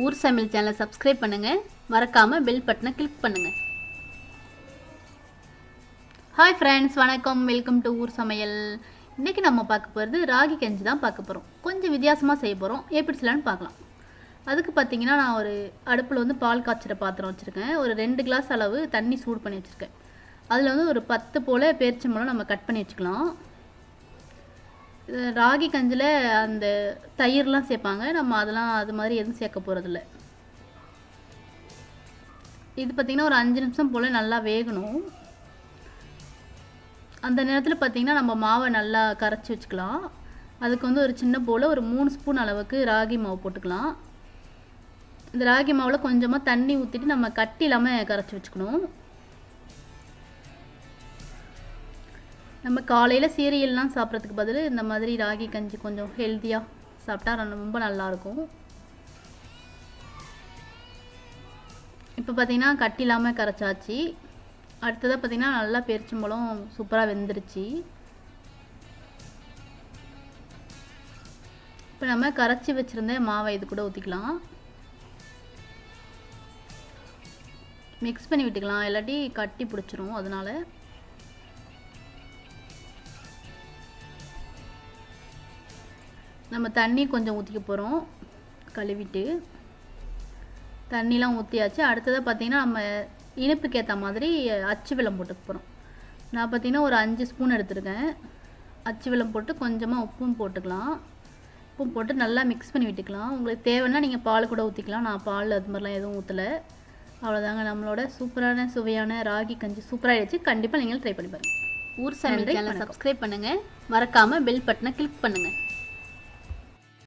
ஊர் சமையல் சேனலை சப்ஸ்கிரைப் பண்ணுங்கள், மறக்காமல் பெல் பட்டனை கிளிக் பண்ணுங்கள். ஹாய் ஃப்ரெண்ட்ஸ், வணக்கம். வெல்கம் டு ஊர் சமையல். இன்றைக்கி நம்ம பார்க்க போகிறது ராகி கஞ்சி தான் பார்க்க போகிறோம். கொஞ்சம் வித்தியாசமாக செய்ய போகிறோம். எப்படி செய்யலான்னு பார்க்கலாம். அதுக்கு பார்த்தீங்கன்னா நான் ஒரு அடுப்பில் வந்து பால் காய்ச்சிற பாத்திரம் வச்சுருக்கேன். ஒரு 2 கிளாஸ் அளவு தண்ணி சூடு பண்ணி வச்சுருக்கேன். அதில் வந்து ஒரு 10 போல் பேரிச்சம்பழம் நம்ம கட் பண்ணி வச்சுக்கலாம். ராகி கஞ்சில் அந்த தயிர்லாம் சேர்ப்பாங்க, நம்ம அதெல்லாம் அது மாதிரி எதுவும் சேர்க்க போகிறதில்ல. இது பார்த்திங்கன்னா ஒரு 5 நிமிஷம் போல் நல்லா வேகணும். அந்த நேரத்தில் பார்த்திங்கன்னா நம்ம மாவை நல்லா கரைச்சி வச்சுக்கலாம். அதுக்கு வந்து ஒரு சின்ன போல் ஒரு 3 ஸ்பூன் அளவுக்கு ராகி மாவு போட்டுக்கலாம். இந்த ராகி மாவில் கொஞ்சமாக தண்ணி ஊற்றிட்டு நம்ம கட்டி இல்லாமல் கரைச்சி வச்சுக்கணும். நம்ம காலையில் சீரியல்லாம் சாப்பிட்றதுக்கு பதில் இந்த மாதிரி ராகி கஞ்சி கொஞ்சம் ஹெல்த்தியாக சாப்பிட்டா ரொம்ப நல்லாயிருக்கும். இப்போ பார்த்திங்கன்னா கட்டி இல்லாமல் கரைச்சாச்சு. அடுத்ததாக பார்த்திங்கன்னா நல்லா பேரிச்சம்பழம் சூப்பராக வெந்துருச்சு. இப்போ நம்ம கரைச்சி வச்சுருந்த மாவை இது கூட ஊற்றிக்கலாம். மிக்ஸ் பண்ணி விட்டுக்கலாம், இல்லாட்டி கட்டி பிடிச்சிரும். அதனால் நம்ம தண்ணி கொஞ்சம் ஊற்றிக்க போகிறோம். கழுவிட்டு தண்ணிலாம் ஊற்றியாச்சு. அடுத்ததாக பார்த்திங்கன்னா நம்ம இனிப்புக்கு ஏற்ற மாதிரி அச்சு வெல்லம் போட்டுக்க போகிறோம். நான் பார்த்திங்கன்னா ஒரு 5 ஸ்பூன் எடுத்துருக்கேன். அச்சு வெல்லம் போட்டு கொஞ்சமாக உப்பும் போட்டுக்கலாம். உப்பும் போட்டு நல்லா மிக்ஸ் பண்ணி விட்டுக்கலாம். உங்களுக்கு தேவைன்னா நீங்கள் பால் கூட ஊற்றிக்கலாம். நான் பால் அது மாதிரிலாம் எதுவும் ஊற்றலை. அவ்வளோதாங்க, நம்மளோட சூப்பரான சுவையான ராகி கஞ்சி சூப்பராகிடுச்சு. கண்டிப்பாக நீங்கள் ட்ரை பண்ணி பாருங்கள். ஊர் சமையல் சேனலை சப்ஸ்கிரைப் பண்ணுங்கள், மறக்காமல் பெல் பட்டனை கிளிக் பண்ணுங்கள்.